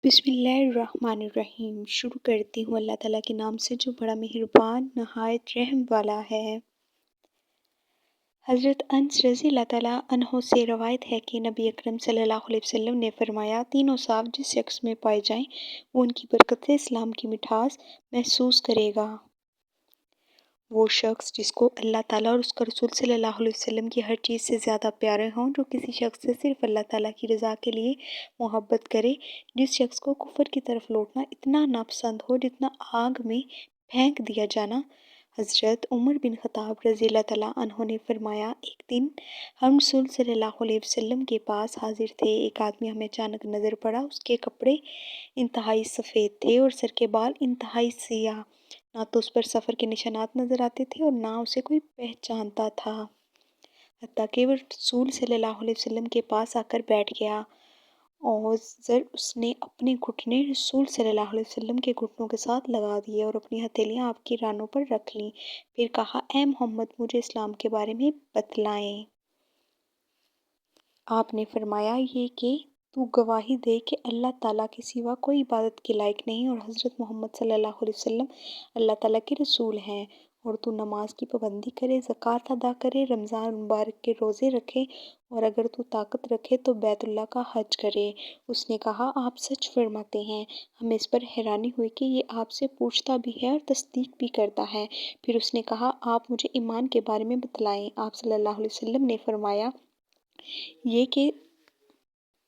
بسم اللہ الرحمن الرحیم۔ شروع کرتی ہوں اللہ تعالیٰ کے نام سے جو بڑا مہربان نہایت رحم والا ہے۔ حضرت انس رضی اللہ تعالیٰ عنہ سے روایت ہے کہ نبی اکرم صلی اللہ علیہ وسلم نے فرمایا، تین اوصاف جس شخص میں پائے جائیں وہ ان کی برکت سے اسلام کی مٹھاس محسوس کرے گا۔ وہ شخص جس کو اللہ تعالیٰ اور اس کا رسول صلی اللہ علیہ وسلم کی ہر چیز سے زیادہ پیارے ہوں، جو کسی شخص سے صرف اللہ تعالیٰ کی رضا کے لیے محبت کرے، جس شخص کو کفر کی طرف لوٹنا اتنا ناپسند ہو جتنا آگ میں پھینک دیا جانا۔ حضرت عمر بن خطاب رضی اللہ تعالیٰ عنہ نے فرمایا، ایک دن ہم رسول صلی اللہ علیہ وسلم کے پاس حاضر تھے، ایک آدمی ہمیں اچانک نظر پڑا، اس کے کپڑے انتہائی سفید تھے اور سر کے بال انتہائی سیاہ، نہ تو اس پر سفر کے نشانات نظر آتے تھے اور نہ اسے کوئی پہچانتا تھا، حتیٰ کہ وہ رسول صلی اللہ علیہ وسلم کے پاس آ کر بیٹھ گیا اور اس نے اپنے گھٹنے رسول صلی اللہ علیہ وسلم کے گھٹنوں کے ساتھ لگا دیے اور اپنی ہتھیلیاں آپ کی رانوں پر رکھ لیں، پھر کہا، اے محمد، مجھے اسلام کے بارے میں بتلائیں۔ آپ نے فرمایا، یہ کہ تو گواہی دے کہ اللہ تعالیٰ کے سوا کوئی عبادت کے لائق نہیں اور حضرت محمد صلی اللہ علیہ وسلم اللہ تعالیٰ کے رسول ہیں، اور تو نماز کی پابندی کرے، زکوٰۃ ادا کرے، رمضان مبارک کے روزے رکھے، اور اگر تو طاقت رکھے تو بیت اللہ کا حج کرے۔ اس نے کہا، آپ سچ فرماتے ہیں۔ ہمیں اس پر حیرانی ہوئی کہ یہ آپ سے پوچھتا بھی ہے اور تصدیق بھی کرتا ہے۔ پھر اس نے کہا، آپ مجھے ایمان کے بارے میں بتلائیں۔ آپ صلی اللہ علیہ وسلم نے فرمایا، یہ کہ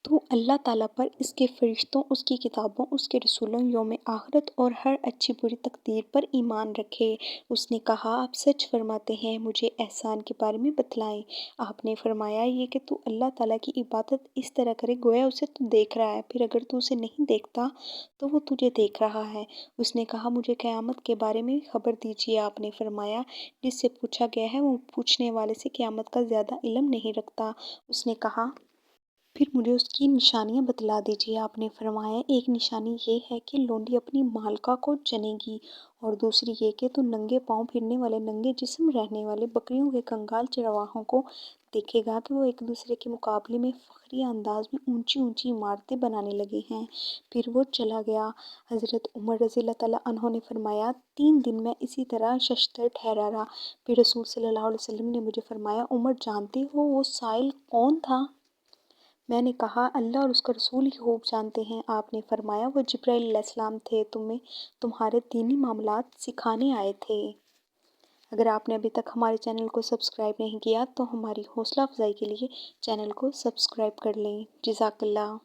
تو اللہ تعالیٰ پر، اس کے فرشتوں، اس کی کتابوں، اس کے رسولوں، یوم آخرت اور ہر اچھی بری تقدیر پر ایمان رکھے۔ اس نے کہا، آپ سچ فرماتے ہیں، مجھے احسان کے بارے میں بتلائیں۔ آپ نے فرمایا، یہ کہ تو اللہ تعالیٰ کی عبادت اس طرح کرے گویا اسے تو دیکھ رہا ہے، پھر اگر تو اسے نہیں دیکھتا تو وہ تجھے دیکھ رہا ہے۔ اس نے کہا، مجھے قیامت کے بارے میں خبر دیجیے۔ آپ نے فرمایا، جس سے پوچھا گیا ہے وہ پوچھنے والے سے قیامت کا زیادہ علم نہیں رکھتا۔ اس نے کہا، پھر مجھے اس کی نشانیاں بتلا دیجیے۔ آپ نے فرمایا، ایک نشانی یہ ہے کہ لونڈی اپنی مالکہ کو جنے گی، اور دوسری یہ کہ تو ننگے پاؤں پھرنے والے، ننگے جسم رہنے والے بکریوں کے کنگال چرواہوں کو دیکھے گا کہ وہ ایک دوسرے کے مقابلے میں فخریہ انداز میں اونچی اونچی عمارتیں بنانے لگے ہیں۔ پھر وہ چلا گیا۔ حضرت عمر رضی اللہ تعالیٰ عنہ نے فرمایا، 3 دن میں اسی طرح ششدر ٹھہرا رہا، پھر رسول صلی اللہ علیہ وسلم نے مجھے فرمایا، عمر، جانتے ہو وہ سائل کون تھا؟ میں نے کہا، اللہ اور اس کا رسول ہی خوب جانتے ہیں۔ آپ نے فرمایا، وہ جبرائیل علیہ السلام تھے، تمہارے دینی معاملات سکھانے آئے تھے۔ اگر آپ نے ابھی تک ہمارے چینل کو سبسکرائب نہیں کیا تو ہماری حوصلہ افزائی کے لیے چینل کو سبسکرائب کر لیں۔ جزاک اللہ۔